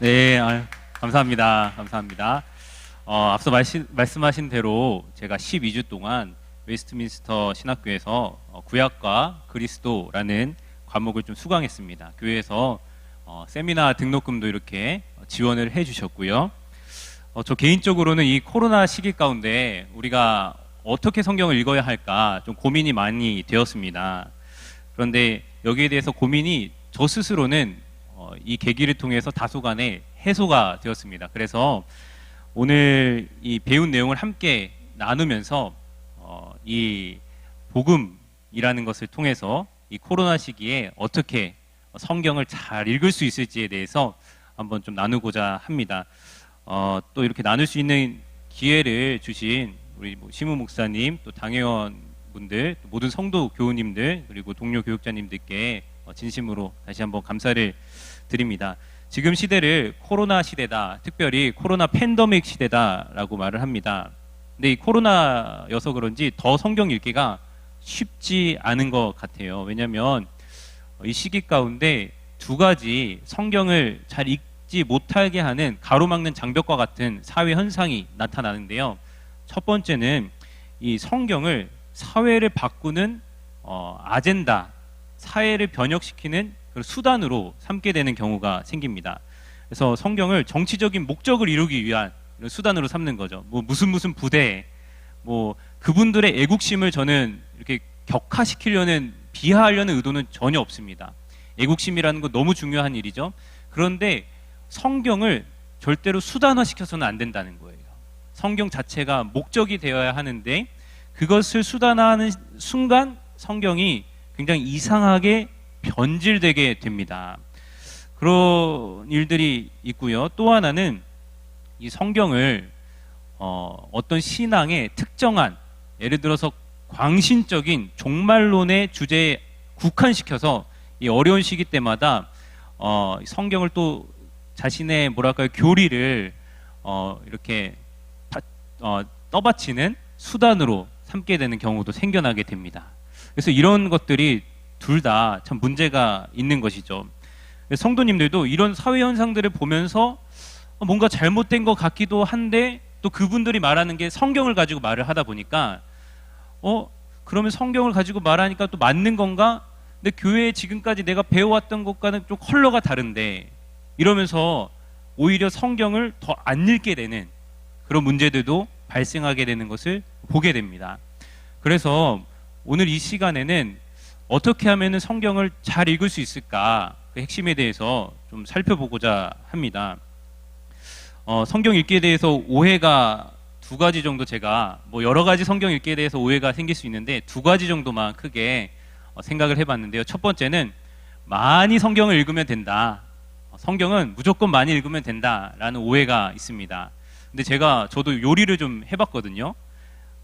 네, 감사합니다. 감사합니다. 앞서 말씀하신 대로 제가 12주 동안 웨스트민스터 신학교에서 구약과 그리스도라는 과목을 좀 수강했습니다. 교회에서 세미나 등록금도 이렇게 지원을 해주셨고요. 저 개인적으로는 이 코로나 시기 가운데 우리가 어떻게 성경을 읽어야 할까 좀 고민이 많이 되었습니다. 그런데 여기에 대해서 고민이 저 스스로는 이 계기를 통해서 다소간에 해소가 되었습니다. 그래서 오늘 이 배운 내용을 함께 나누면서 이 복음이라는 것을 통해서 이 코로나 시기에 어떻게 성경을 잘 읽을 수 있을지에 대해서 한번 좀 나누고자 합니다. 또 이렇게 나눌 수 있는 기회를 주신 우리 시무 목사님, 또 당회원 분들, 또 모든 성도 교우님들, 그리고 동료 교육자님들께 진심으로 다시 한번 감사를 드립니다. 지금 시대를 코로나 시대다, 특별히 코로나 팬데믹 시대다라고 말을 합니다. 근데 이 코로나여서 그런지 더 성경 읽기가 쉽지 않은 것 같아요. 왜냐하면 이 시기 가운데 두 가지 성경을 잘 읽지 못하게 하는 가로막는 장벽과 같은 사회 현상이 나타나는데요. 첫 번째는 이 성경을 사회를 바꾸는 아젠다, 사회를 변혁시키는 그런 수단으로 삼게 되는 경우가 생깁니다. 그래서 성경을 정치적인 목적을 이루기 위한 이런 수단으로 삼는 거죠. 무슨 부대, 그분들의 애국심을 저는 이렇게 격화시키려는, 비하하려는 의도는 전혀 없습니다. 애국심이라는 건 너무 중요한 일이죠. 그런데 성경을 절대로 수단화시켜서는 안 된다는 거예요. 성경 자체가 목적이 되어야 하는데 그것을 수단화하는 순간 성경이 굉장히 이상하게 변질되게 됩니다. 그런 일들이 있고요. 또 하나는 이 성경을 어떤 신앙의 특정한, 예를 들어서 광신적인 종말론의 주제에 국한시켜서 이 어려운 시기 때마다 성경을 또 자신의 교리를 이렇게 떠받치는 수단으로 삼게 되는 경우도 생겨나게 됩니다. 그래서 이런 것들이 둘 다 참 문제가 있는 것이죠. 성도님들도 이런 사회 현상들을 보면서 뭔가 잘못된 것 같기도 한데 또 그분들이 말하는 게 성경을 가지고 말을 하다 보니까 그러면 성경을 가지고 말하니까 또 맞는 건가? 근데 교회에 지금까지 내가 배워왔던 것과는 좀 컬러가 다른데, 이러면서 오히려 성경을 더 안 읽게 되는 그런 문제들도 발생하게 되는 것을 보게 됩니다. 그래서 오늘 이 시간에는 어떻게 하면 성경을 잘 읽을 수 있을까, 그 핵심에 대해서 좀 살펴보고자 합니다. 성경 읽기에 대해서 오해가 두 가지 정도, 제가 여러 가지 성경 읽기에 대해서 오해가 생길 수 있는데 두 가지 정도만 크게 생각을 해봤는데요. 첫 번째는 많이 성경을 읽으면 된다, 성경은 무조건 많이 읽으면 된다라는 오해가 있습니다. 근데 저도 요리를 좀 해봤거든요.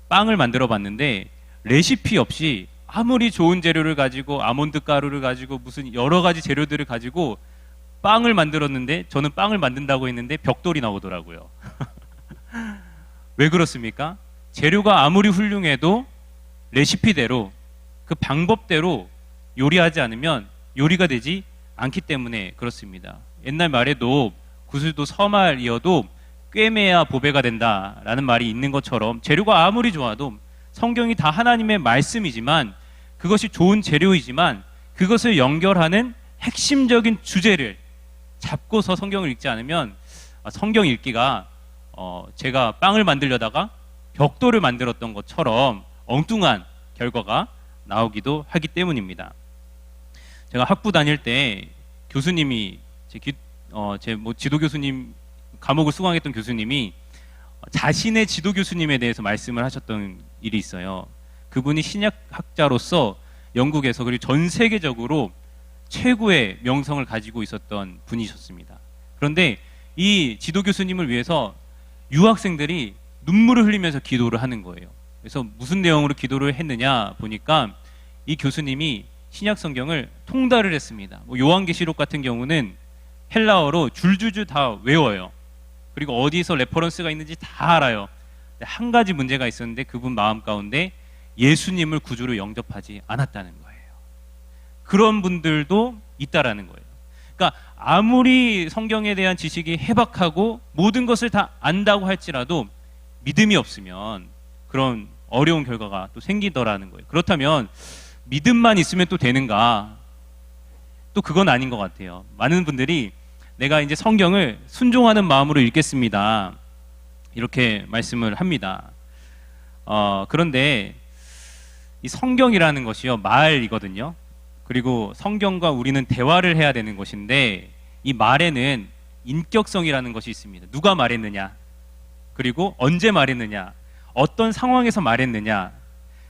빵을 만들어 봤는데 레시피 없이 아무리 좋은 재료를 가지고, 아몬드 가루를 가지고, 무슨 여러 가지 재료들을 가지고 빵을 만들었는데, 저는 빵을 만든다고 했는데 벽돌이 나오더라고요. 왜 그렇습니까? 재료가 아무리 훌륭해도 레시피대로, 그 방법대로 요리하지 않으면 요리가 되지 않기 때문에 그렇습니다. 옛날 말에도 구슬도 서말이어도 꿰매야 보배가 된다라는 말이 있는 것처럼, 재료가 아무리 좋아도, 성경이 다 하나님의 말씀이지만, 그것이 좋은 재료이지만 그것을 연결하는 핵심적인 주제를 잡고서 성경을 읽지 않으면 성경 읽기가 제가 빵을 만들려다가 벽돌을 만들었던 것처럼 엉뚱한 결과가 나오기도 하기 때문입니다. 제가 학부 다닐 때 교수님이 제 지도 교수님, 과목을 수강했던 교수님이 자신의 지도 교수님에 대해서 말씀을 하셨던 일이 있어요. 그분이 신약학자로서 영국에서, 그리고 전 세계적으로 최고의 명성을 가지고 있었던 분이셨습니다. 그런데 이 지도 교수님을 위해서 유학생들이 눈물을 흘리면서 기도를 하는 거예요. 그래서 무슨 내용으로 기도를 했느냐 보니까 이 교수님이 신약 성경을 통달을 했습니다. 요한계시록 같은 경우는 헬라어로 줄줄줄 다 외워요. 그리고 어디서 레퍼런스가 있는지 다 알아요. 한 가지 문제가 있었는데 그분 마음 가운데 예수님을 구주로 영접하지 않았다는 거예요. 그런 분들도 있다라는 거예요. 그러니까 아무리 성경에 대한 지식이 해박하고 모든 것을 다 안다고 할지라도 믿음이 없으면 그런 어려운 결과가 또 생기더라는 거예요. 그렇다면 믿음만 있으면 또 되는가? 또 그건 아닌 것 같아요. 많은 분들이 내가 이제 성경을 순종하는 마음으로 읽겠습니다, 이렇게 말씀을 합니다. 그런데 이 성경이라는 것이요, 말이거든요. 그리고 성경과 우리는 대화를 해야 되는 것인데, 이 말에는 인격성이라는 것이 있습니다. 누가 말했느냐, 그리고 언제 말했느냐, 어떤 상황에서 말했느냐.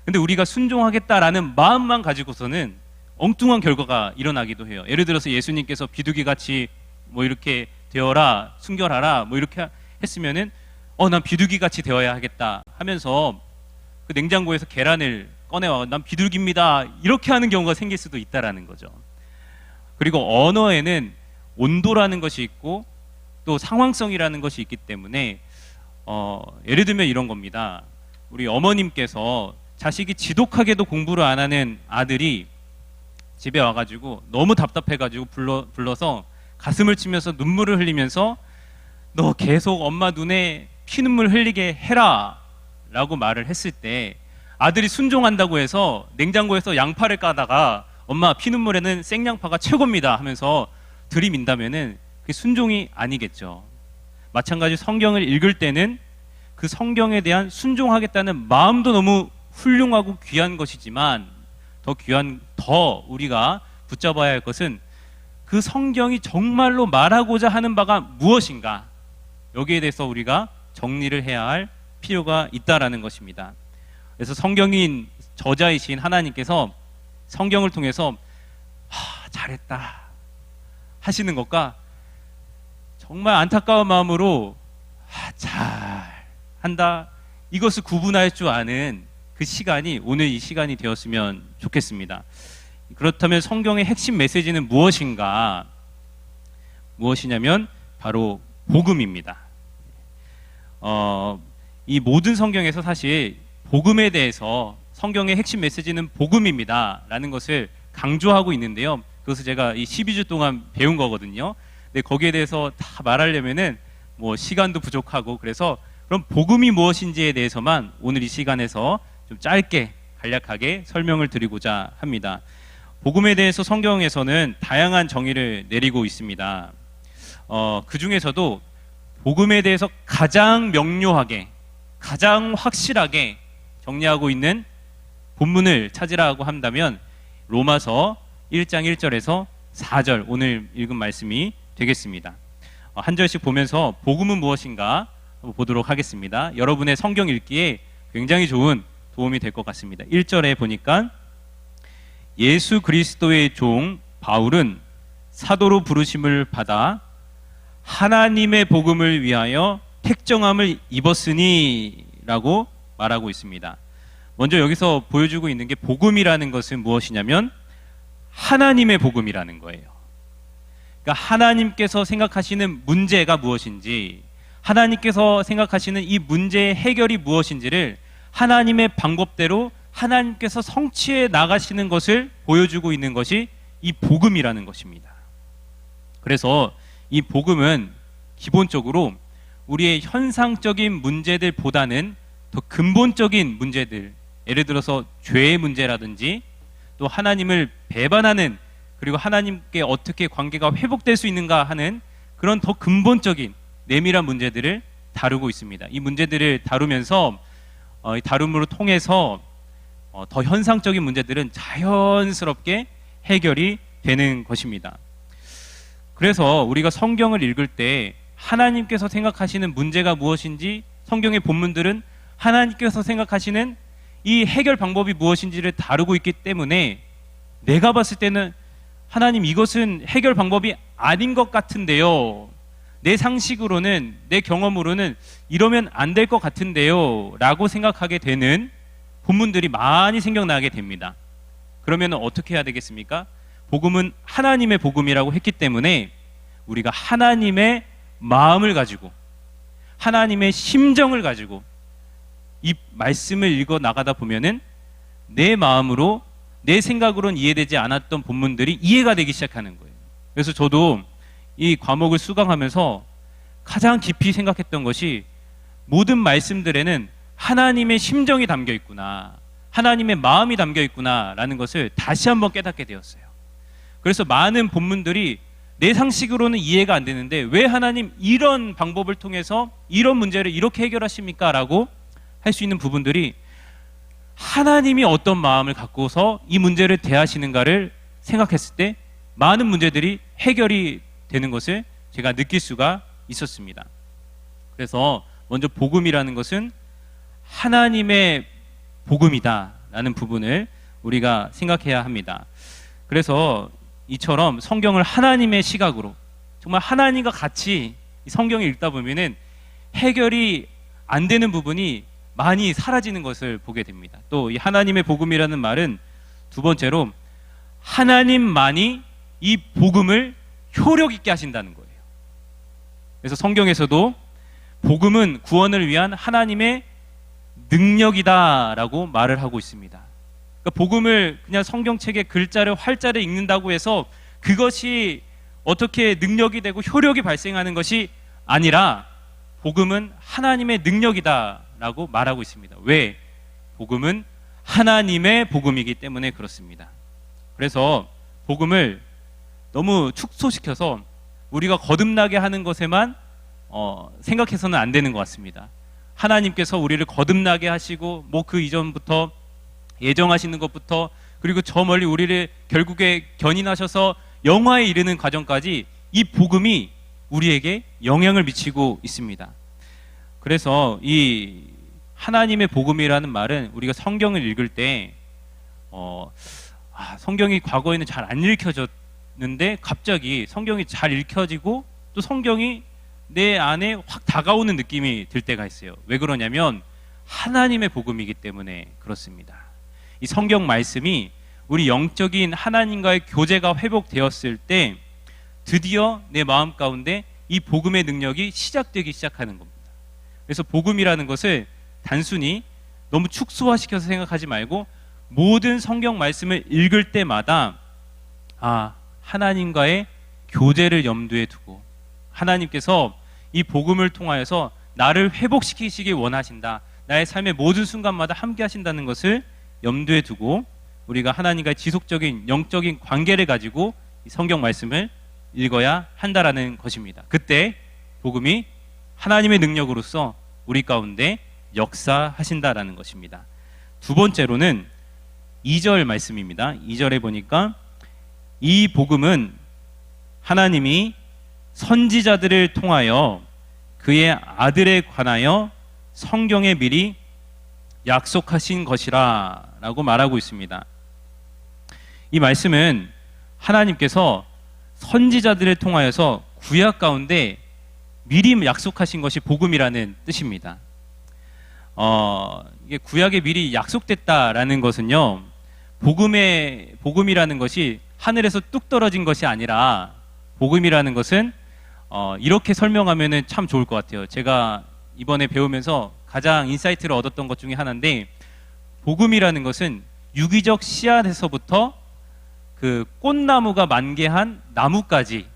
근데 우리가 순종하겠다라는 마음만 가지고서는 엉뚱한 결과가 일어나기도 해요. 예를 들어서 예수님께서 비둘기같이 뭐 이렇게 되어라, 순결하라 뭐 이렇게 했으면은 난 비둘기같이 되어야 하겠다 하면서 그 냉장고에서 계란을 꺼내와 난 비둘기입니다 이렇게 하는 경우가 생길 수도 있다라는 거죠. 그리고 언어에는 온도라는 것이 있고 또 상황성이라는 것이 있기 때문에 예를 들면 이런 겁니다. 우리 어머님께서 자식이 지독하게도 공부를 안 하는 아들이 집에 와가지고 너무 답답해가지고 불러서 가슴을 치면서 눈물을 흘리면서 너 계속 엄마 눈에 피눈물 흘리게 해라 라고 말을 했을 때, 아들이 순종한다고 해서 냉장고에서 양파를 까다가 엄마 피눈물에는 생양파가 최고입니다 하면서 들이민다면은 그게 순종이 아니겠죠. 마찬가지로 성경을 읽을 때는 그 성경에 대한 순종하겠다는 마음도 너무 훌륭하고 귀한 것이지만 더 우리가 붙잡아야 할 것은 그 성경이 정말로 말하고자 하는 바가 무엇인가, 여기에 대해서 우리가 정리를 해야 할 필요가 있다라는 것입니다. 그래서 성경인 저자이신 하나님께서 성경을 통해서 잘했다 하시는 것과 정말 안타까운 마음으로 잘한다, 이것을 구분할 줄 아는 그 시간이 오늘 이 시간이 되었으면 좋겠습니다. 그렇다면 성경의 핵심 메시지는 무엇이냐면 바로 복음입니다. 이 모든 성경에서 사실 복음에 대해서 성경의 핵심 메시지는 복음입니다 라는 것을 강조하고 있는데요, 그것을 제가 이 12주 동안 배운 거거든요. 근데 거기에 대해서 다 말하려면은 뭐 시간도 부족하고, 그래서 그럼 복음이 무엇인지에 대해서만 오늘 이 시간에서 좀 짧게 간략하게 설명을 드리고자 합니다. 복음에 대해서 성경에서는 다양한 정의를 내리고 있습니다. 그 중에서도 복음에 대해서 가장 명료하게, 가장 확실하게 정리하고 있는 본문을 찾으라고 한다면 로마서 1장 1절에서 4절, 오늘 읽은 말씀이 되겠습니다. 한 절씩 보면서 복음은 무엇인가 보도록 하겠습니다. 여러분의 성경 읽기에 굉장히 좋은 도움이 될 것 같습니다. 1절에 보니까 예수 그리스도의 종 바울은 사도로 부르심을 받아 하나님의 복음을 위하여 택정함을 입었으니 라고 말하고 있습니다. 먼저 여기서 보여주고 있는 게, 복음이라는 것은 무엇이냐면 하나님의 복음이라는 거예요. 그러니까 하나님께서 생각하시는 문제가 무엇인지, 하나님께서 생각하시는 이 문제의 해결이 무엇인지를 하나님의 방법대로 하나님께서 성취해 나가시는 것을 보여주고 있는 것이 이 복음이라는 것입니다. 그래서 이 복음은 기본적으로 우리의 현상적인 문제들보다는 더 근본적인 문제들, 예를 들어서 죄의 문제라든지 또 하나님을 배반하는, 그리고 하나님께 어떻게 관계가 회복될 수 있는가 하는 그런 더 근본적인 내밀한 문제들을 다루고 있습니다. 이 문제들을 다루면서 이 다룸으로 통해서 더 현상적인 문제들은 자연스럽게 해결이 되는 것입니다. 그래서 우리가 성경을 읽을 때 하나님께서 생각하시는 문제가 무엇인지, 성경의 본문들은 하나님께서 생각하시는 이 해결 방법이 무엇인지를 다루고 있기 때문에 내가 봤을 때는 하나님, 이것은 해결 방법이 아닌 것 같은데요, 내 상식으로는, 내 경험으로는 이러면 안 될 것 같은데요 라고 생각하게 되는 본문들이 많이 생겨나게 됩니다. 그러면 어떻게 해야 되겠습니까? 복음은 하나님의 복음이라고 했기 때문에 우리가 하나님의 마음을 가지고, 하나님의 심정을 가지고 이 말씀을 읽어 나가다 보면은 내 마음으로, 내 생각으로는 이해되지 않았던 본문들이 이해가 되기 시작하는 거예요. 그래서 저도 이 과목을 수강하면서 가장 깊이 생각했던 것이 모든 말씀들에는 하나님의 심정이 담겨 있구나, 하나님의 마음이 담겨 있구나라는 것을 다시 한번 깨닫게 되었어요. 그래서 많은 본문들이 내 상식으로는 이해가 안 되는데 왜 하나님 이런 방법을 통해서 이런 문제를 이렇게 해결하십니까? 라고 할 수 있는 부분들이 하나님이 어떤 마음을 갖고서 이 문제를 대하시는가를 생각했을 때 많은 문제들이 해결이 되는 것을 제가 느낄 수가 있었습니다. 그래서 먼저 복음이라는 것은 하나님의 복음이다라는 부분을 우리가 생각해야 합니다. 그래서 이처럼 성경을 하나님의 시각으로, 정말 하나님과 같이 성경을 읽다 보면은 해결이 안 되는 부분이 많이 사라지는 것을 보게 됩니다. 또 이 하나님의 복음이라는 말은 두 번째로 하나님만이 이 복음을 효력 있게 하신다는 거예요. 그래서 성경에서도 복음은 구원을 위한 하나님의 능력이다라고 말을 하고 있습니다. 그러니까 복음을 그냥 성경책의 글자를 활자를 읽는다고 해서 그것이 어떻게 능력이 되고 효력이 발생하는 것이 아니라 복음은 하나님의 능력이다라고 말하고 있습니다. 왜? 복음은 하나님의 복음이기 때문에 그렇습니다. 그래서 복음을 너무 축소시켜서 우리가 거듭나게 하는 것에만 생각해서는 안 되는 것 같습니다. 하나님께서 우리를 거듭나게 하시고 뭐 그 이전부터 예정하시는 것부터 그리고 저 멀리 우리를 결국에 견인하셔서 영화에 이르는 과정까지 이 복음이 우리에게 영향을 미치고 있습니다. 그래서 이 하나님의 복음이라는 말은 우리가 성경을 읽을 때 성경이 과거에는 잘 안 읽혀졌는데 갑자기 성경이 잘 읽혀지고 또 성경이 내 안에 확 다가오는 느낌이 들 때가 있어요. 왜 그러냐면 하나님의 복음이기 때문에 그렇습니다. 이 성경 말씀이 우리 영적인 하나님과의 교제가 회복되었을 때 드디어 내 마음 가운데 이 복음의 능력이 시작되기 시작하는 겁니다. 그래서 복음이라는 것을 단순히 너무 축소화시켜서 생각하지 말고 모든 성경 말씀을 읽을 때마다 하나님과의 교제를 염두에 두고 하나님께서 이 복음을 통하여서 나를 회복시키시길 원하신다, 나의 삶의 모든 순간마다 함께 하신다는 것을 염두에 두고 우리가 하나님과의 지속적인 영적인 관계를 가지고 이 성경 말씀을 읽어야 한다라는 것입니다. 그때 복음이 하나님의 능력으로서 우리 가운데 역사하신다라는 것입니다. 두 번째로는 2절 말씀입니다. 2절에 보니까 이 복음은 하나님이 선지자들을 통하여 그의 아들에 관하여 성경에 미리 약속하신 것이라 라고 말하고 있습니다. 이 말씀은 하나님께서 선지자들을 통하여서 구약 가운데 미리 약속하신 것이 복음이라는 뜻입니다. 이게 구약에 미리 약속됐다라는 것은요, 복음이라는 것이 하늘에서 뚝 떨어진 것이 아니라 복음이라는 것은 이렇게 설명하면 참 좋을 것 같아요. 제가 이번에 배우면서 가장 인사이트를 얻었던 것 중에 하나인데, 복음이라는 것은 유기적 씨앗에서부터 그 꽃나무가 만개한 나무까지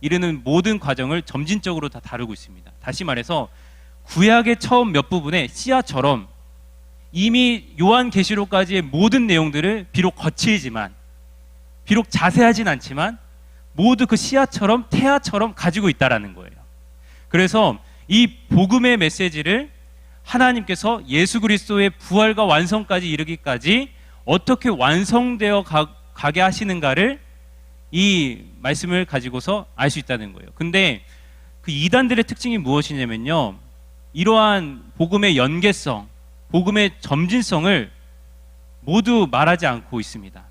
이르는 모든 과정을 점진적으로 다 다루고 있습니다. 다시 말해서 구약의 처음 몇 부분의 씨앗처럼 이미 요한계시록까지의 모든 내용들을 비록 거칠지만, 비록 자세하진 않지만 모두 그 씨앗처럼 태아처럼 가지고 있다라는 거예요. 그래서 이 복음의 메시지를 하나님께서 예수 그리스도의 부활과 완성까지 이르기까지 어떻게 완성되어 가게 하시는가를 이 말씀을 가지고서 알 수 있다는 거예요. 근데 그 이단들의 특징이 무엇이냐면요, 이러한 복음의 연계성, 복음의 점진성을 모두 말하지 않고 있습니다.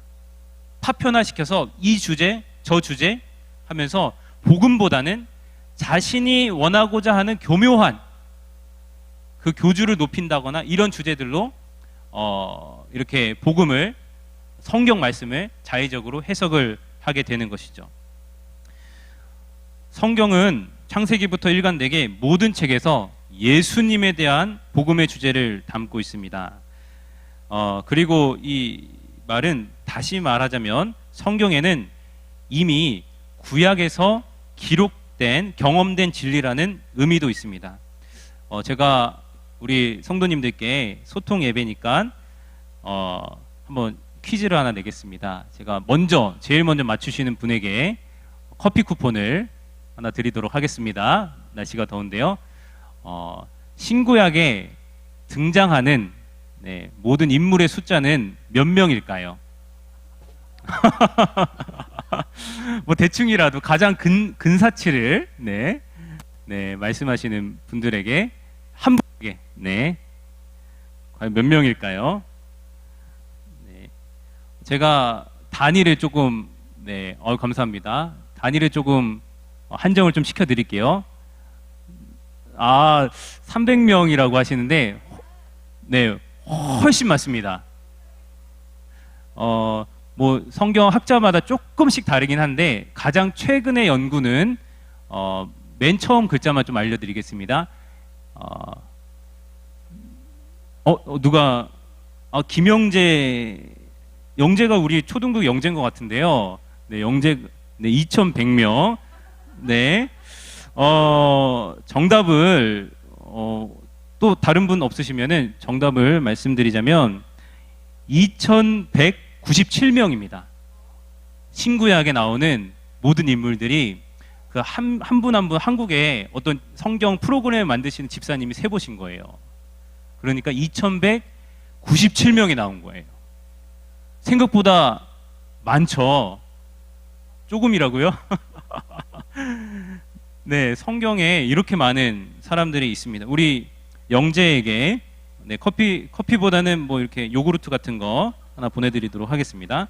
파편화시켜서 이 주제, 저 주제 하면서 복음보다는 자신이 원하고자 하는 교묘한 그 교주를 높인다거나 이런 주제들로 이렇게 복음을, 성경 말씀을 자의적으로 해석을 하게 되는 것이죠. 성경은 창세기부터 일관되게 모든 책에서 예수님에 대한 복음의 주제를 담고 있습니다. 그리고 이 말은 다시 말하자면 성경에는 이미 구약에서 기록된 경험된 진리라는 의미도 있습니다. 제가 우리 성도님들께 소통 예배니까 한번 퀴즈를 하나 내겠습니다. 제가 제일 먼저 맞추시는 분에게 커피 쿠폰을 하나 드리도록 하겠습니다. 날씨가 더운데요. 신구약에 등장하는 모든 인물의 숫자는 몇 명일까요? 뭐 대충이라도 가장 근사치를 말씀하시는 분들에게 한 분에게 과연 몇 명일까요? 제가 단위를 조금 감사합니다. 단위를 조금 한정을 좀 시켜드릴게요. 300명이라고 하시는데 훨씬 많습니다. 뭐 성경 학자마다 조금씩 다르긴 한데 가장 최근의 연구는 맨 처음 글자만 좀 알려드리겠습니다. 누가 영재가 우리 초등부 영재인 것 같은데요. 영재 2,100명. 정답을 또 다른 분 없으시면은 정답을 말씀드리자면 2,197명입니다. 신구약에 나오는 모든 인물들이 그 한 분 한 분 한국에 어떤 성경 프로그램을 만드시는 집사님이 세보신 거예요. 그러니까 2,197명이 나온 거예요. 생각보다 많죠. 조금이라고요? 성경에 이렇게 많은 사람들이 있습니다. 우리 영재에게 커피보다는 뭐 이렇게 요구르트 같은 거 하나 보내드리도록 하겠습니다.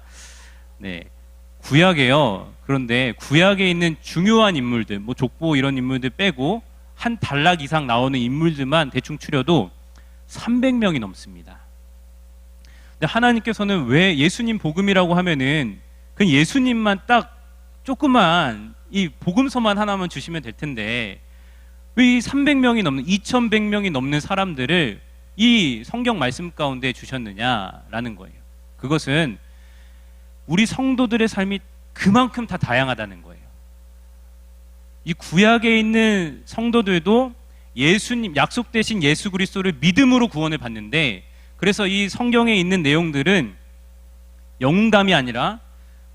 구약에요. 그런데 구약에 있는 중요한 인물들, 뭐 족보 이런 인물들 빼고 한 단락 이상 나오는 인물들만 대충 추려도 300명이 넘습니다. 근데 하나님께서는 왜 예수님 복음이라고 하면은 그 예수님만 딱 조그만 이 복음서만 하나만 주시면 될 텐데 왜 이 300명이 넘는 2,100명이 넘는 사람들을 이 성경 말씀 가운데 주셨느냐라는 거예요. 그것은 우리 성도들의 삶이 그만큼 다 다양하다는 거예요. 이 구약에 있는 성도들도 예수님 약속되신 예수 그리스도를 믿음으로 구원을 받는데, 그래서 이 성경에 있는 내용들은 영웅담이 아니라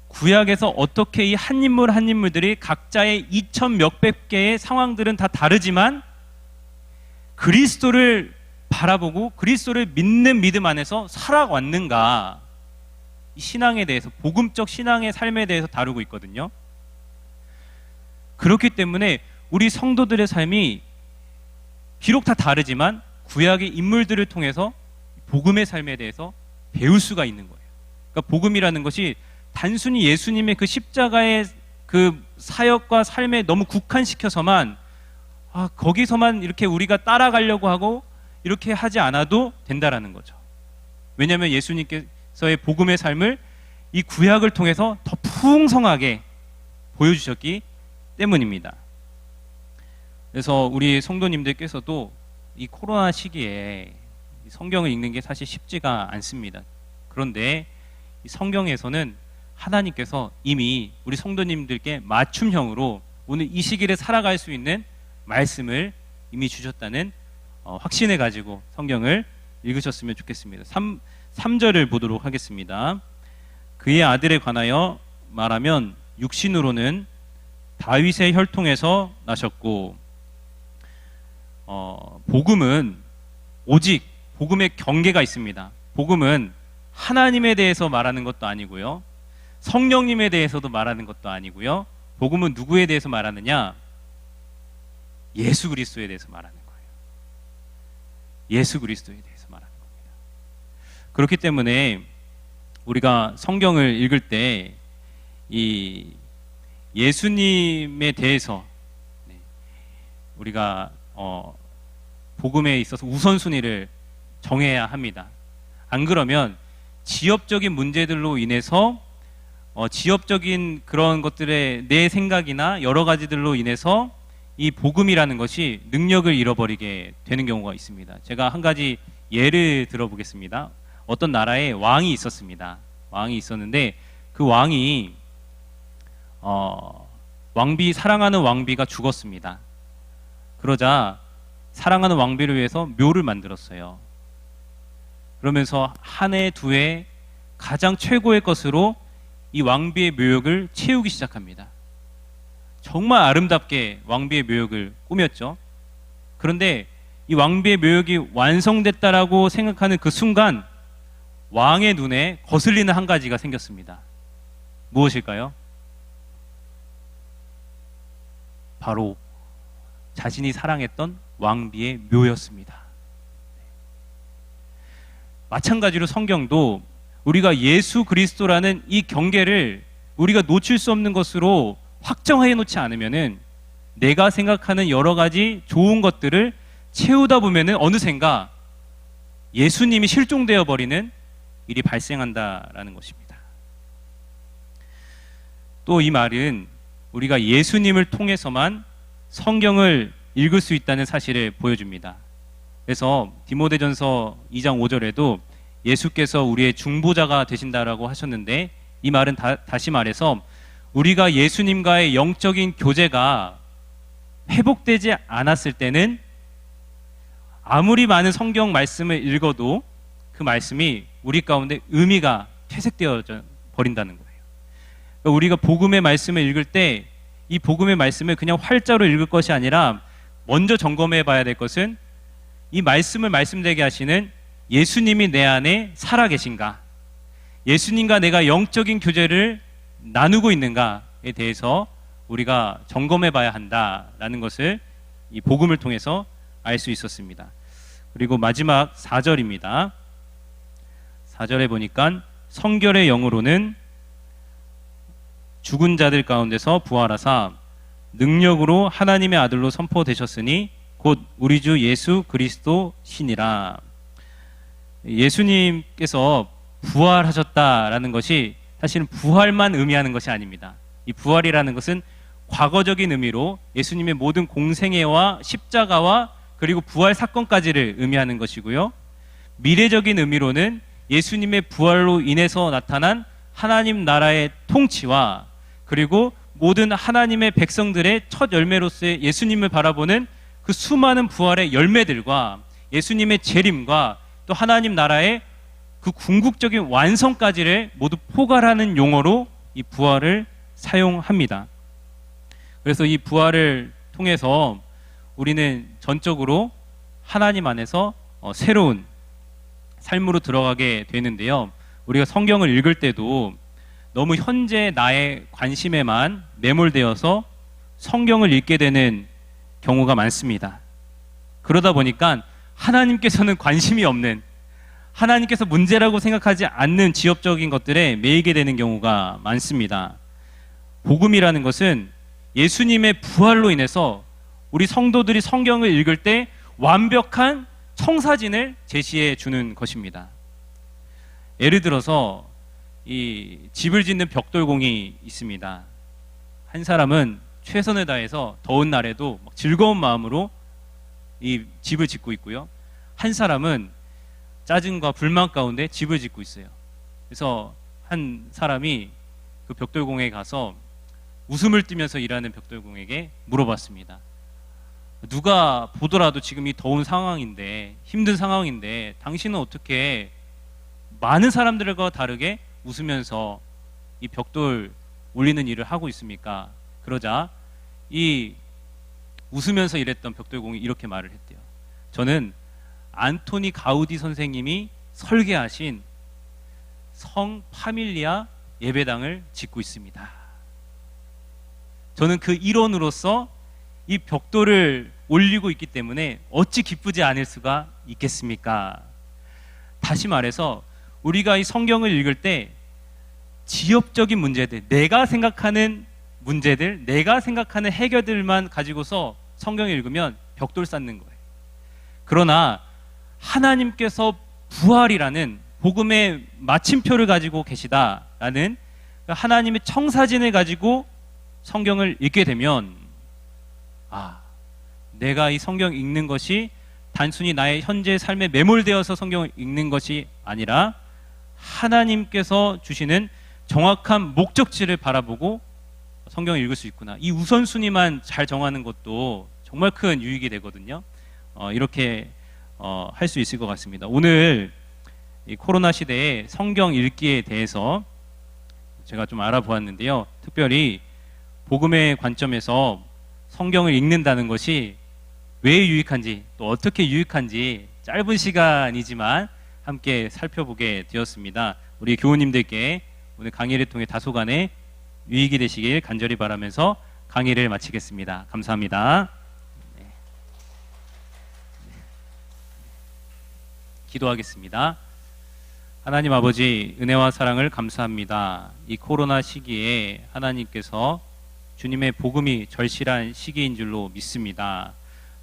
구약에서 어떻게 이 한 인물 한 인물들이 각자의 2,000 몇백 개의 상황들은 다 다르지만 그리스도를 바라보고 그리스도를 믿는 믿음 안에서 살아왔는가, 이 신앙에 대해서, 복음적 신앙의 삶에 대해서 다루고 있거든요. 그렇기 때문에 우리 성도들의 삶이 비록 다 다르지만 구약의 인물들을 통해서 복음의 삶에 대해서 배울 수가 있는 거예요. 그러니까 복음이라는 것이 단순히 예수님의 그 십자가의 그 사역과 삶에 너무 국한시켜서만 거기서만 이렇게 우리가 따라가려고 하고 이렇게 하지 않아도 된다라는 거죠. 왜냐하면 예수님께서의 복음의 삶을 이 구약을 통해서 더 풍성하게 보여주셨기 때문입니다. 그래서 우리 성도님들께서도 이 코로나 시기에 성경을 읽는 게 사실 쉽지가 않습니다. 그런데 이 성경에서는 하나님께서 이미 우리 성도님들께 맞춤형으로 오늘 이 시기를 살아갈 수 있는 말씀을 이미 주셨다는 확신을 가지고 성경을 읽으셨으면 좋겠습니다. 3절을 보도록 하겠습니다. 그의 아들에 관하여 말하면 육신으로는 다윗의 혈통에서 나셨고, 복음은 오직 복음의 경계가 있습니다. 복음은 하나님에 대해서 말하는 것도 아니고요, 성령님에 대해서도 말하는 것도 아니고요. 복음은 누구에 대해서 말하느냐? 예수 그리스도에 대해서 말하는 거예요. 예수 그리스도에 대해서 말하는 겁니다. 그렇기 때문에 우리가 성경을 읽을 때 이 예수님에 대해서 우리가 복음에 있어서 우선순위를 정해야 합니다. 안 그러면 지역적인 문제들로 인해서 지역적인 그런 것들의 내 생각이나 여러 가지들로 인해서 이 복음이라는 것이 능력을 잃어버리게 되는 경우가 있습니다. 제가 한 가지 예를 들어보겠습니다. 어떤 나라에 왕이 있었습니다. 왕이 있었는데 그 왕이 사랑하는 왕비가 죽었습니다. 그러자 사랑하는 왕비를 위해서 묘를 만들었어요. 그러면서 한 해, 두 해 가장 최고의 것으로 이 왕비의 묘역을 채우기 시작합니다. 정말 아름답게 왕비의 묘역을 꾸몄죠. 그런데 이 왕비의 묘역이 완성됐다라고 생각하는 그 순간 왕의 눈에 거슬리는 한 가지가 생겼습니다. 무엇일까요? 바로 자신이 사랑했던 왕비의 묘였습니다. 마찬가지로 성경도 우리가 예수 그리스도라는 이 경계를 우리가 놓칠 수 없는 것으로 확정해 놓지 않으면은 내가 생각하는 여러 가지 좋은 것들을 채우다 보면은 어느샌가 예수님이 실종되어 버리는 일이 발생한다라는 것입니다. 또 이 말은 우리가 예수님을 통해서만 성경을 읽을 수 있다는 사실을 보여줍니다. 그래서 디모데전서 2장 5절에도 예수께서 우리의 중보자가 되신다라고 하셨는데, 이 말은 다시 말해서 우리가 예수님과의 영적인 교제가 회복되지 않았을 때는 아무리 많은 성경 말씀을 읽어도 그 말씀이 우리 가운데 의미가 퇴색되어 버린다는 거예요. 그러니까 우리가 복음의 말씀을 읽을 때 이 복음의 말씀을 그냥 활자로 읽을 것이 아니라 먼저 점검해 봐야 될 것은 이 말씀을 말씀되게 하시는 예수님이 내 안에 살아 계신가, 예수님과 내가 영적인 교제를 나누고 있는가에 대해서 우리가 점검해 봐야 한다라는 것을 이 복음을 통해서 알 수 있었습니다. 그리고 마지막 4절입니다. 4절에 보니까 성결의 영으로는 죽은 자들 가운데서 부활하사 능력으로 하나님의 아들로 선포되셨으니 곧 우리 주 예수 그리스도 신이라. 예수님께서 부활하셨다라는 것이 사실은 부활만 의미하는 것이 아닙니다. 이 부활이라는 것은 과거적인 의미로 예수님의 모든 공생애와 십자가와 그리고 부활 사건까지를 의미하는 것이고요. 미래적인 의미로는 예수님의 부활로 인해서 나타난 하나님 나라의 통치와 그리고 모든 하나님의 백성들의 첫 열매로서의 예수님을 바라보는 그 수많은 부활의 열매들과 예수님의 재림과 또 하나님 나라의 그 궁극적인 완성까지를 모두 포괄하는 용어로 이 부활을 사용합니다. 그래서 이 부활을 통해서 우리는 전적으로 하나님 안에서 새로운 삶으로 들어가게 되는데요. 우리가 성경을 읽을 때도 너무 현재 나의 관심에만 매몰되어서 성경을 읽게 되는 경우가 많습니다. 그러다 보니까 하나님께서는 관심이 없는, 하나님께서 문제라고 생각하지 않는 지엽적인 것들에 매이게 되는 경우가 많습니다. 복음이라는 것은 예수님의 부활로 인해서 우리 성도들이 성경을 읽을 때 완벽한 청사진을 제시해 주는 것입니다. 예를 들어서 이 집을 짓는 벽돌공이 있습니다. 한 사람은 최선을 다해서 더운 날에도 즐거운 마음으로 이 집을 짓고 있고요. 한 사람은 짜증과 불만 가운데 집을 짓고 있어요. 그래서 한 사람이 그 벽돌공에 가서 웃음을 띠면서 일하는 벽돌공에게 물어봤습니다. 누가 보더라도 지금 이 더운 상황인데, 힘든 상황인데 당신은 어떻게 많은 사람들과 다르게 웃으면서 이 벽돌 올리는 일을 하고 있습니까? 그러자 이 웃으면서 일했던 벽돌공이 이렇게 말을 했대요. 저는 안토니 가우디 선생님이 설계하신 성 파밀리아 예배당을 짓고 있습니다. 저는 그 일원으로서 이 벽돌을 올리고 있기 때문에 어찌 기쁘지 않을 수가 있겠습니까? 다시 말해서 우리가 이 성경을 읽을 때 지엽적인 문제들, 내가 생각하는 문제들, 내가 생각하는 해결들만 가지고서 성경을 읽으면 벽돌 쌓는 거예요. 그러나 하나님께서 부활이라는 복음의 마침표를 가지고 계시다라는 하나님의 청사진을 가지고 성경을 읽게 되면, 내가 이 성경 읽는 것이 단순히 나의 현재 삶에 매몰되어서 성경을 읽는 것이 아니라 하나님께서 주시는 정확한 목적지를 바라보고 성경을 읽을 수 있구나. 이 우선순위만 잘 정하는 것도 정말 큰 유익이 되거든요. 이렇게 할 수 있을 것 같습니다. 오늘 이 코로나 시대에 성경 읽기에 대해서 제가 좀 알아보았는데요. 특별히 복음의 관점에서 성경을 읽는다는 것이 왜 유익한지, 또 어떻게 유익한지 짧은 시간이지만 함께 살펴보게 되었습니다. 우리 교우님들께 오늘 강의를 통해 다소간의 유익이 되시길 간절히 바라면서 강의를 마치겠습니다. 감사합니다. 네. 기도하겠습니다. 하나님 아버지, 은혜와 사랑을 감사합니다. 이 코로나 시기에 하나님께서 주님의 복음이 절실한 시기인 줄로 믿습니다.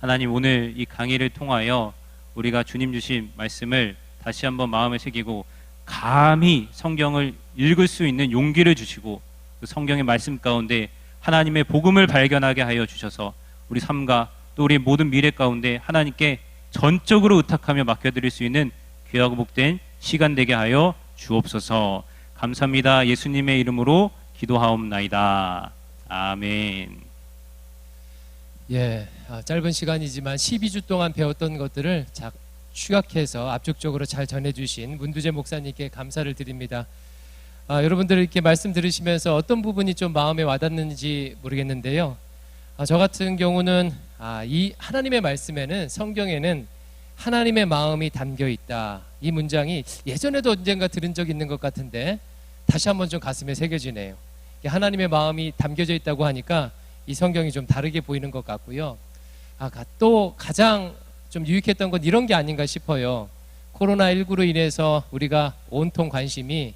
하나님, 오늘 이 강의를 통하여 우리가 주님 주신 말씀을 다시 한번 마음에 새기고 감히 성경을 읽을 수 있는 용기를 주시고 그 성경의 말씀 가운데 하나님의 복음을 발견하게 하여 주셔서 우리 삶과 또 우리 모든 미래 가운데 하나님께 전적으로 의탁하며 맡겨드릴 수 있는 귀하고 복된 시간 되게 하여 주옵소서. 감사합니다. 예수님의 이름으로 기도하옵나이다. 아멘. 예, 짧은 시간이지만 12주 동안 배웠던 것들을 축약해서 압축적으로 잘 전해주신 문두재 목사님께 감사를 드립니다. 여러분들 이렇게 말씀 들으시면서 어떤 부분이 좀 마음에 와닿는지 모르겠는데요. 저 같은 경우는 이 하나님의 말씀에는, 성경에는 하나님의 마음이 담겨 있다. 이 문장이 예전에도 언젠가 들은 적 있는 것 같은데 다시 한번 좀 가슴에 새겨지네요. 하나님의 마음이 담겨져 있다고 하니까 이 성경이 좀 다르게 보이는 것 같고요. 또 가장 좀 유익했던 건 이런 게 아닌가 싶어요. 코로나19로 인해서 우리가 온통 관심이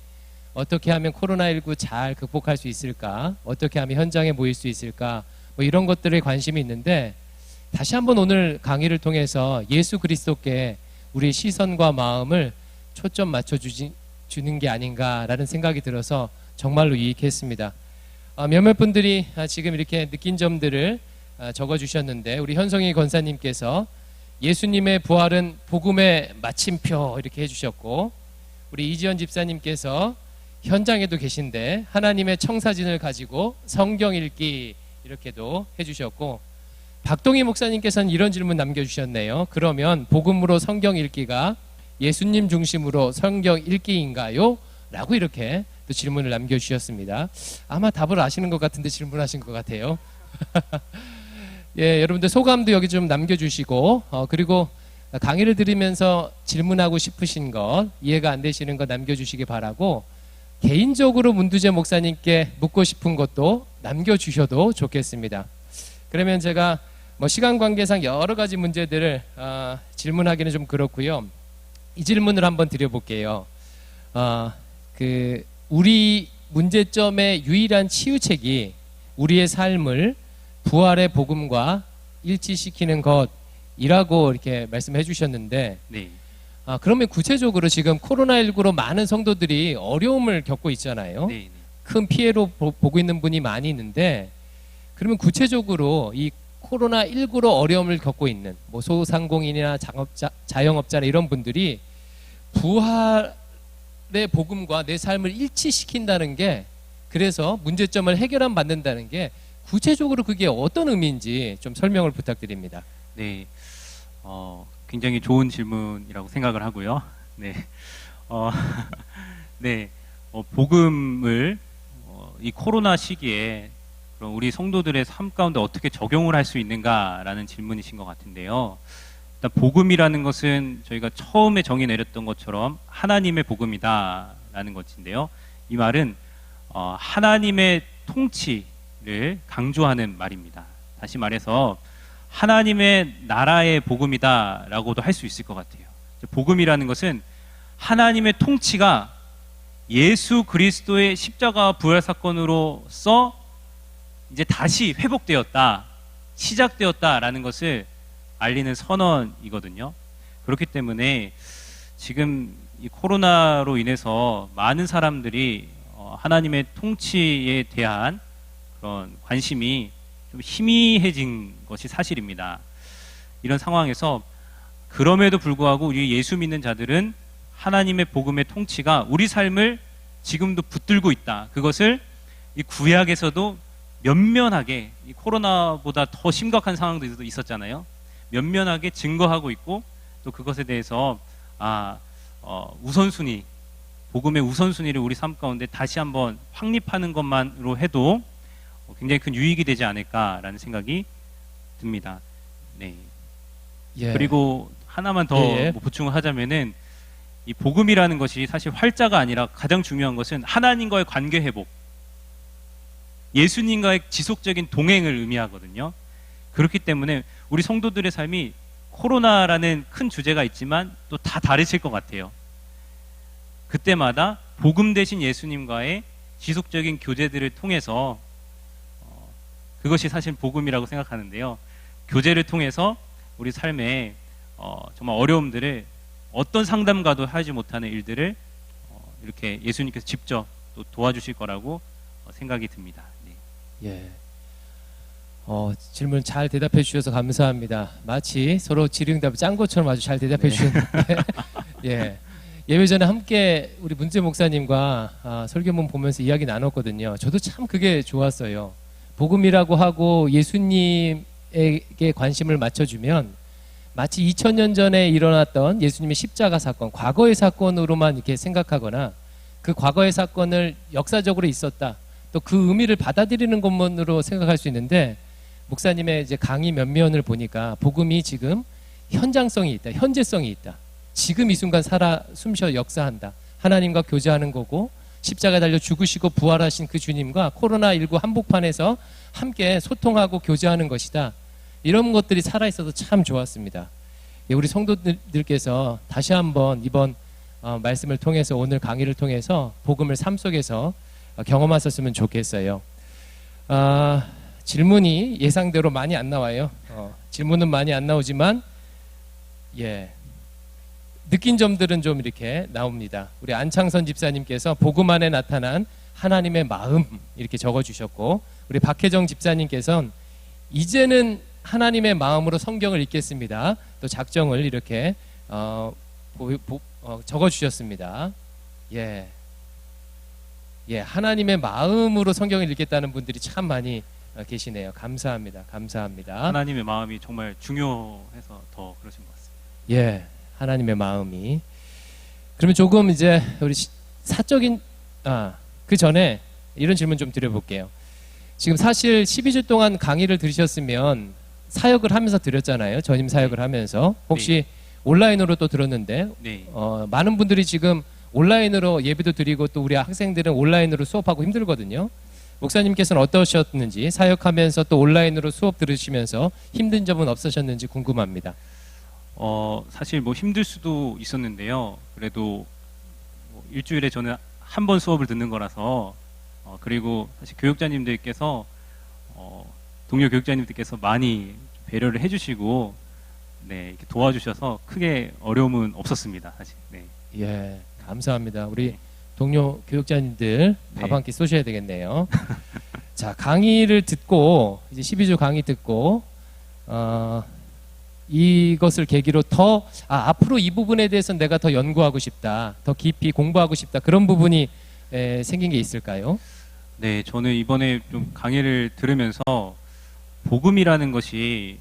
어떻게 하면 코로나19 잘 극복할 수 있을까, 어떻게 하면 현장에 모일 수 있을까, 뭐 이런 것들에 관심이 있는데 다시 한번 오늘 강의를 통해서 예수 그리스도께 우리의 시선과 마음을 초점 맞춰주는 게 아닌가라는 생각이 들어서 정말로 유익했습니다. 몇몇 분들이 지금 이렇게 느낀 점들을 적어주셨는데, 우리 현성희 권사님께서 예수님의 부활은 복음의 마침표 이렇게 해주셨고, 우리 이지연 집사님께서 현장에도 계신데 하나님의 청사진을 가지고 성경 읽기 이렇게도 해주셨고, 박동희 목사님께서는 이런 질문 남겨주셨네요. 그러면 복음으로 성경 읽기가 예수님 중심으로 성경 읽기인가요? 라고 이렇게 또 질문을 남겨주셨습니다. 아마 답을 아시는 것 같은데 질문하신 것 같아요. 예, 여러분들 소감도 여기 좀 남겨주시고, 그리고 강의를 들으면서 질문하고 싶으신 것, 이해가 안 되시는 것 남겨주시기 바라고, 개인적으로 문두재 목사님께 묻고 싶은 것도 남겨주셔도 좋겠습니다. 그러면 제가 시간 관계상 여러 가지 문제들을 질문하기는 좀 그렇고요. 이 질문을 한번 드려볼게요. 우리 문제점의 유일한 치유책이 우리의 삶을 부활의 복음과 일치시키는 것이라고 이렇게 말씀해 주셨는데, 네. 그러면 구체적으로 지금 코로나19로 많은 성도들이 어려움을 겪고 있잖아요. 네. 큰 피해로 보고 있는 분이 많이 있는데, 그러면 구체적으로 이 코로나19로 어려움을 겪고 있는 소상공인이나 자영업자나 이런 분들이 부활의 복음과 내 삶을 일치시킨다는 게, 그래서 문제점을 받는다는 게 구체적으로 그게 어떤 의미인지 좀 설명을 부탁드립니다. 네. 굉장히 좋은 질문이라고 생각을 하고요. 네. 네. 복음을 이 코로나 시기에 그럼 우리 성도들의 삶 가운데 어떻게 적용을 할 수 있는가라는 질문이신 것 같은데요. 일단 복음이라는 것은 저희가 처음에 정의 내렸던 것처럼 하나님의 복음이다라는 것인데요. 이 말은 하나님의 통치를 강조하는 말입니다. 다시 말해서 하나님의 나라의 복음이다라고도 할 수 있을 것 같아요. 복음이라는 것은 하나님의 통치가 예수 그리스도의 십자가 부활 사건으로서 이제 다시 회복되었다, 시작되었다라는 것을 알리는 선언이거든요. 그렇기 때문에 지금 이 코로나로 인해서 많은 사람들이 하나님의 통치에 대한 그런 관심이 좀 희미해진 것이 사실입니다. 이런 상황에서 그럼에도 불구하고 우리 예수 믿는 자들은 하나님의 복음의 통치가 우리 삶을 지금도 붙들고 있다. 그것을 이 구약에서도 면면하게 이 코로나보다 더 심각한 상황들도 있었잖아요. 면면하게 증거하고 있고 또 그것에 대해서 우선순위, 복음의 우선순위를 우리 삶 가운데 다시 한번 확립하는 것만으로 해도 굉장히 큰 유익이 되지 않을까라는 생각이 듭니다. 네. 예. 그리고 하나만 더 예, 예. 뭐 보충을 하자면은 이 복음이라는 것이 사실 활자가 아니라 가장 중요한 것은 하나님과의 관계 회복, 예수님과의 지속적인 동행을 의미하거든요. 그렇기 때문에 우리 성도들의 삶이 코로나라는 큰 주제가 있지만 또 다 다르실 것 같아요. 그때마다 복음 대신 예수님과의 지속적인 교제들을 통해서 그것이 사실 복음이라고 생각하는데요. 교제를 통해서 우리 삶에 정말 어려움들을 어떤 상담가도 하지 못하는 일들을 이렇게 예수님께서 직접 또 도와주실 거라고 생각이 듭니다. 네. 예. 질문 잘 대답해 주셔서 감사합니다. 마치 서로 질의응답 짠 것처럼 아주 잘 대답해 주셨는데 예. 예배 전에 함께 우리 문재 목사님과 설교문 보면서 이야기 나눴거든요. 저도 참 그게 좋았어요. 복음이라고 하고 예수님에게 관심을 맞춰주면 마치 2000년 전에 일어났던 예수님의 십자가 사건, 과거의 사건으로만 이렇게 생각하거나 그 과거의 사건을 역사적으로 있었다. 또 그 의미를 받아들이는 것만으로 생각할 수 있는데 목사님의 이제 강의 면면을 보니까 복음이 지금 현장성이 있다, 현재성이 있다. 지금 이 순간 살아 숨쉬어 역사한다. 하나님과 교제하는 거고 십자가에 달려 죽으시고 부활하신 그 주님과 코로나19 한복판에서 함께 소통하고 교제하는 것이다. 이런 것들이 살아있어서 참 좋았습니다. 우리 성도들께서 다시 한번 이번 말씀을 통해서 오늘 강의를 통해서 복음을 삶 속에서 경험하셨으면 좋겠어요. 질문이 예상대로 많이 안 나와요. 질문은 많이 안 나오지만 느낀 점들은 좀 이렇게 나옵니다. 우리 안창선 집사님께서 복음 안에 나타난 하나님의 마음 이렇게 적어주셨고 우리 박혜정 집사님께서는 이제는 하나님의 마음으로 성경을 읽겠습니다. 또 작정을 이렇게 적어주셨습니다. 하나님의 마음으로 성경을 읽겠다는 분들이 참 많이 계시네요. 감사합니다. 감사합니다. 하나님의 마음이 정말 중요해서 더 그러신 것 같습니다. 하나님의 마음이. 그러면 조금 이제 우리 사적인 그 전에 이런 질문 좀 드려볼게요. 지금 사실 12주 동안 강의를 들으셨으면 사역을 하면서 들었잖아요. 전임 사역을 하면서 혹시 온라인으로 또 들었는데 많은 분들이 지금 온라인으로 예배도 드리고 또 우리 학생들은 온라인으로 수업하고 힘들거든요. 목사님께서는 어떠셨는지 사역하면서 또 온라인으로 수업 들으시면서 힘든 점은 없으셨는지 궁금합니다. 사실 뭐 힘들 수도 있었는데요. 그래도 뭐 일주일에 저는 한 번 수업을 듣는 거라서 그리고 사실 교육자님들께서 동료 교육자님들께서 많이 배려를 해주시고 이렇게 도와주셔서 크게 어려움은 없었습니다. 사실. 감사합니다. 우리 동료 교육자님들 밥 한 끼 쏘셔야 되겠네요. 자, 강의를 듣고 이제 12주 강의 듣고 이것을 계기로 더 앞으로 이 부분에 대해서 내가 더 연구하고 싶다, 더 깊이 공부하고 싶다 그런 부분이 생긴 게 있을까요? 네, 저는 이번에 좀 강의를 들으면서 복음이라는 것이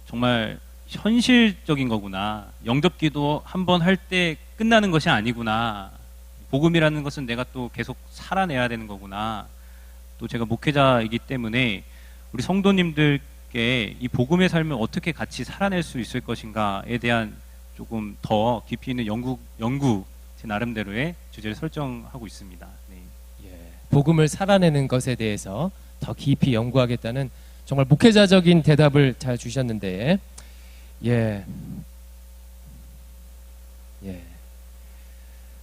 정말 현실적인 거구나. 영접기도 한 번 할 때 끝나는 것이 아니구나. 복음이라는 것은 내가 또 계속 살아내야 되는 거구나. 또 제가 목회자이기 때문에 우리 성도님들께 이 복음의 삶을 어떻게 같이 살아낼 수 있을 것인가에 대한 조금 더 깊이 있는 연구 제 나름대로의 주제를 설정하고 있습니다. 복음을 살아내는 것에 대해서 더 깊이 연구하겠다는 정말 목회자적인 대답을 잘 주셨는데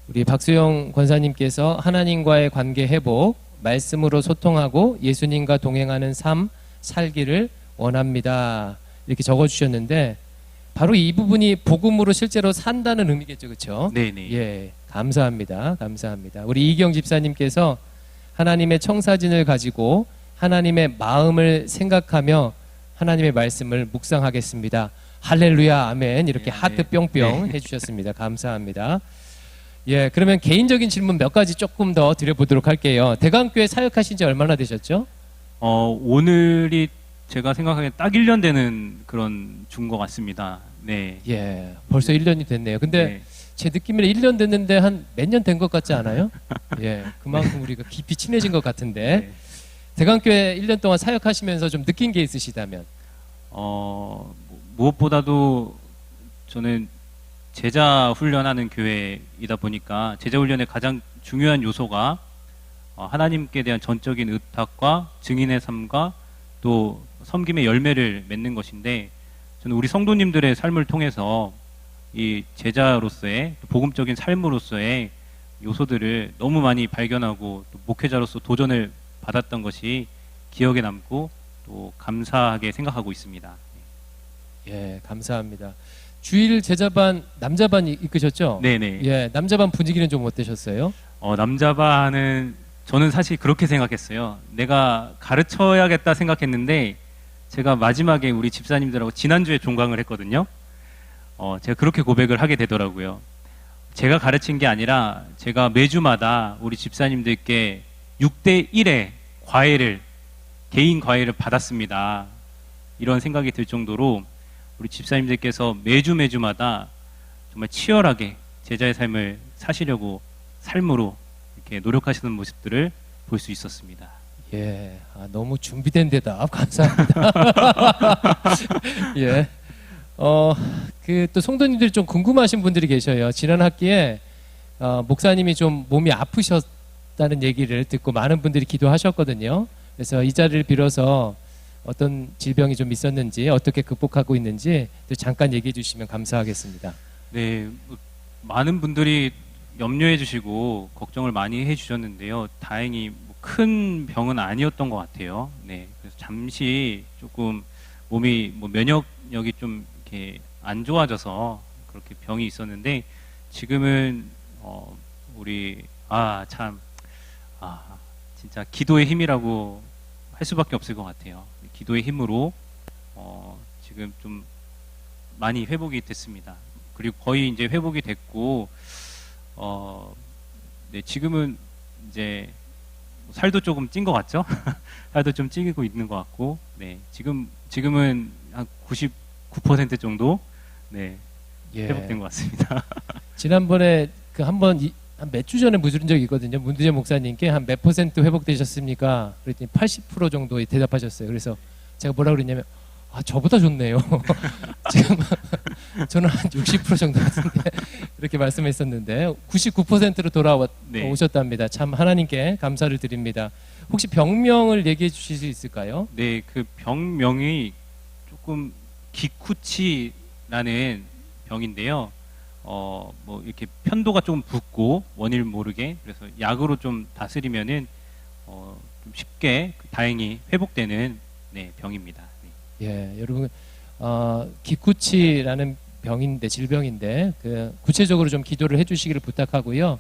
우리 박수영 권사님께서 하나님과의 관계 회복, 말씀으로 소통하고 예수님과 동행하는 삶 살기를 원합니다. 이렇게 적어주셨는데 바로 이 부분이 복음으로 실제로 산다는 의미겠죠, 그렇죠? 네네. 감사합니다. 감사합니다. 우리 이경 집사님께서 하나님의 청사진을 가지고 하나님의 마음을 생각하며 하나님의 말씀을 묵상하겠습니다. 할렐루야, 아멘. 이렇게 하트 뿅뿅 해주셨습니다. 감사합니다. 그러면 개인적인 질문 몇 가지 조금 더 드려보도록 할게요. 대강교회 사역하신 지 얼마나 되셨죠? 오늘이 제가 생각하기엔 딱 1년 되는 그런 준 것 같습니다. 네. 예, 벌써 1년이 됐네요. 근데 네. 제 느낌에는 1년 됐는데 한 몇 년 된 것 같지 않아요? 예, 그만큼 우리가 깊이 친해진 것 같은데 네. 대강교회 1년 동안 사역하시면서 좀 느낀 게 있으시다면? 무엇보다도 저는 제자 훈련하는 교회이다 보니까 제자 훈련의 가장 중요한 요소가 하나님께 대한 전적인 의탁과 증인의 삶과 또 섬김의 열매를 맺는 것인데, 저는 우리 성도님들의 삶을 통해서 이 제자로서의 복음적인 삶으로서의 요소들을 너무 많이 발견하고 또 목회자로서 도전을 받았던 것이 기억에 남고 또 감사하게 생각하고 있습니다. 예, 감사합니다. 주일 제자반 남자반 이끄셨죠? 네네. 예, 남자반 분위기는 좀 어떠셨어요? 남자반은 저는 사실 그렇게 생각했어요. 내가 가르쳐야겠다 생각했는데 제가 마지막에 우리 집사님들하고 지난주에 종강을 했거든요. 제가 그렇게 고백을 하게 되더라고요. 제가 가르친 게 아니라 제가 매주마다 우리 집사님들께 6대 1의 과외를, 개인 과외를 받았습니다. 이런 생각이 들 정도로 우리 집사님들께서 매주마다 정말 치열하게 제자의 삶을 사시려고 삶으로 이렇게 노력하시는 모습들을 볼 수 있었습니다. 예, 너무 준비된 대답 감사합니다. 예, 그 또 성도님들이 좀 궁금하신 분들이 계셔요. 지난 학기에 목사님이 좀 몸이 아프셨다는 얘기를 듣고 많은 분들이 기도하셨거든요. 그래서 이 자리를 빌어서 어떤 질병이 좀 있었는지 어떻게 극복하고 있는지 또 잠깐 얘기해 주시면 감사하겠습니다. 네, 많은 분들이 염려해 주시고 걱정을 많이 해 주셨는데요. 다행히 큰 병은 아니었던 것 같아요. 네, 그래서 잠시 조금 몸이 면역력이 좀 이렇게 안 좋아져서 그렇게 병이 있었는데 지금은 우리 진짜 기도의 힘이라고 할 수밖에 없을 것 같아요. 기도의 힘으로 지금 좀 많이 회복이 됐습니다. 그리고 거의 이제 회복이 됐고 네, 지금은 이제 살도 조금 찐 것 같죠? 살도 좀 찌고 있는 것 같고, 네, 지금은 한 99% 정도, 네, 예. 회복된 것 같습니다. 지난번에 그 한번 한 몇 주 전에 물은 적이 있거든요. 문두재 목사님께 한 몇 % 회복되셨습니까? 그랬더니 80% 정도 대답하셨어요. 그래서 제가 뭐라 그랬냐면 저보다 좋네요. 지금 저는 한 60% 정도 같은데 이렇게 말씀했었는데 99%로 네. 돌아오셨답니다. 참 하나님께 감사를 드립니다. 혹시 병명을 얘기해 주실 수 있을까요? 네, 그 병명이 조금 기쿠치라는 병인데요. 이렇게 편도가 조금 붓고 원인 모르게, 그래서 약으로 좀 다스리면은 좀 쉽게 다행히 회복되는 네, 병입니다. 네. 예, 여러분 기쿠치라는 질병인데 그 구체적으로 좀 기도를 해주시기를 부탁하고요.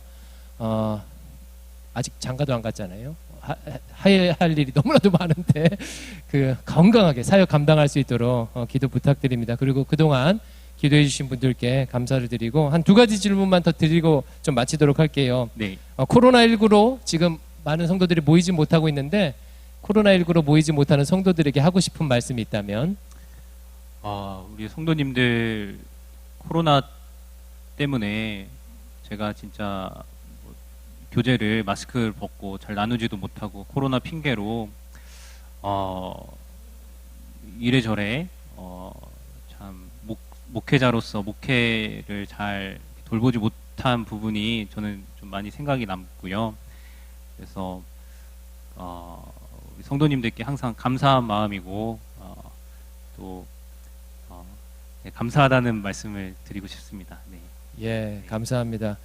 아직 장가도 안 갔잖아요. 해야 할 일이 너무나도 많은데 그 건강하게 사역 감당할 수 있도록 기도 부탁드립니다. 그리고 그동안 기도해 주신 분들께 감사를 드리고 한 두 가지 질문만 더 드리고 좀 마치도록 할게요. 네. 코로나19로 지금 많은 성도들이 모이지 못하고 있는데 코로나19로 모이지 못하는 성도들에게 하고 싶은 말씀이 있다면? 우리 성도님들 코로나 때문에 제가 진짜 교제를 마스크를 벗고 잘 나누지도 못하고 코로나 핑계로 이래저래 참 목회자로서 목회를 잘 돌보지 못한 부분이 저는 좀 많이 생각이 남고요. 그래서 우리 성도님들께 항상 감사한 마음이고 또 네, 감사하다는 말씀을 드리고 싶습니다. 네. 예, 감사합니다.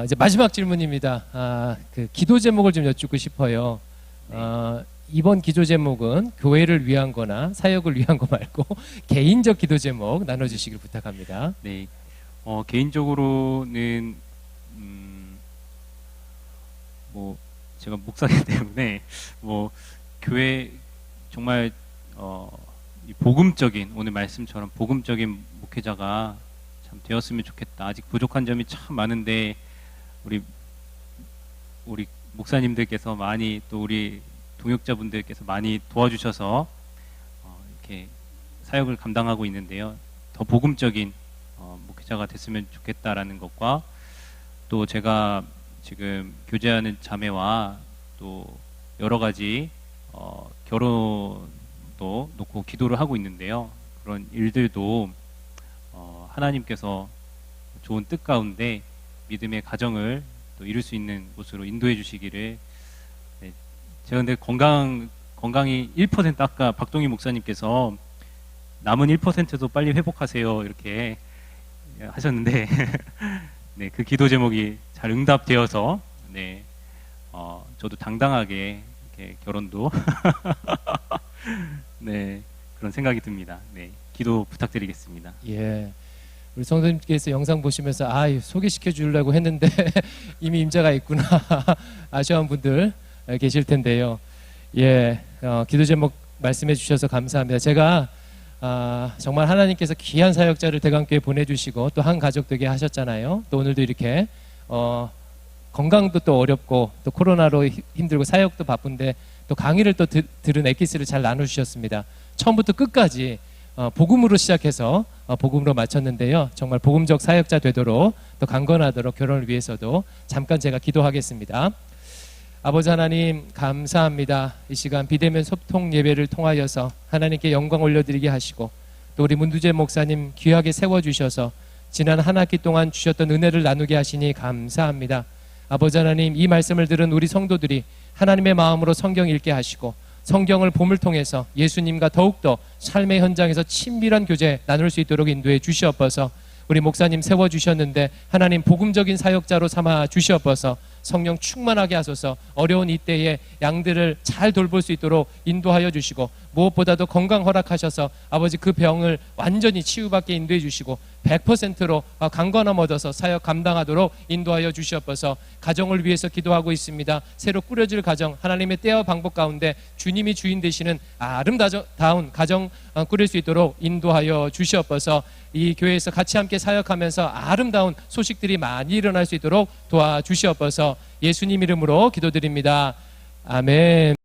이제 마지막 질문입니다. 그 기도 제목을 좀 여쭙고 싶어요. 이번 기도 제목은 교회를 위한 거나 사역을 위한 거 말고 개인적 기도 제목 나눠주시길 부탁합니다. 네. 개인적으로는 제가 목사이기 때문에 교회 정말 이 복음적인, 오늘 말씀처럼 복음적인 목회자가 참 되었으면 좋겠다. 아직 부족한 점이 참 많은데 우리 목사님들께서 많이 또 우리 동역자분들께서 많이 도와주셔서 이렇게 사역을 감당하고 있는데요. 더 복음적인 목회자가 됐으면 좋겠다라는 것과 또 제가 지금 교제하는 자매와 또 여러 가지 결혼도 놓고 기도를 하고 있는데요. 그런 일들도 하나님께서 좋은 뜻 가운데 믿음의 가정을 또 이룰 수 있는 곳으로 인도해 주시기를. 네, 제가 근데 건강이 1% 아까 박동희 목사님께서 남은 1%도 빨리 회복하세요 이렇게 하셨는데 네, 그 기도 제목이 잘 응답되어서 네, 저도 당당하게 이렇게 결혼도 네, 그런 생각이 듭니다. 네, 기도 부탁드리겠습니다. 예. 우리 성도님께서 영상 보시면서 소개시켜 주려고 했는데 이미 임자가 있구나 아쉬운 분들 계실 텐데요. 예, 기도 제목 말씀해 주셔서 감사합니다. 제가 정말 하나님께서 귀한 사역자를 대강교회 보내주시고 또 한 가족 되게 하셨잖아요. 또 오늘도 이렇게 건강도 또 어렵고 또 코로나로 힘들고 사역도 바쁜데 또 강의를 또 들은 엑기스를 잘 나눠주셨습니다. 처음부터 끝까지 복음으로 시작해서 복음으로 마쳤는데요. 정말 복음적 사역자 되도록 또 강건하도록 결혼을 위해서도 잠깐 제가 기도하겠습니다. 아버지 하나님 감사합니다. 이 시간 비대면 소통 예배를 통하여서 하나님께 영광 올려드리게 하시고 또 우리 문두재 목사님 귀하게 세워주셔서 지난 한 학기 동안 주셨던 은혜를 나누게 하시니 감사합니다. 아버지 하나님 이 말씀을 들은 우리 성도들이 하나님의 마음으로 성경 읽게 하시고 성경을 봄을 통해서 예수님과 더욱더 삶의 현장에서 친밀한 교제 나눌 수 있도록 인도해 주시옵소서. 우리 목사님 세워주셨는데 하나님 복음적인 사역자로 삼아 주시옵소서. 성령 충만하게 하소서. 어려운 이때에 양들을 잘 돌볼 수 있도록 인도하여 주시고 무엇보다도 건강 허락하셔서 아버지 그 병을 완전히 치유받게 인도해 주시고 100%로 강건함 얻어서 사역 감당하도록 인도하여 주시옵소서. 가정을 위해서 기도하고 있습니다. 새로 꾸려질 가정 하나님의 때와 방법 가운데 주님이 주인 되시는 아름다운 가정 꾸릴 수 있도록 인도하여 주시옵소서. 이 교회에서 같이 함께 사역하면서 아름다운 소식들이 많이 일어날 수 있도록 도와주시옵소서. 예수님 이름으로 기도드립니다. 아멘.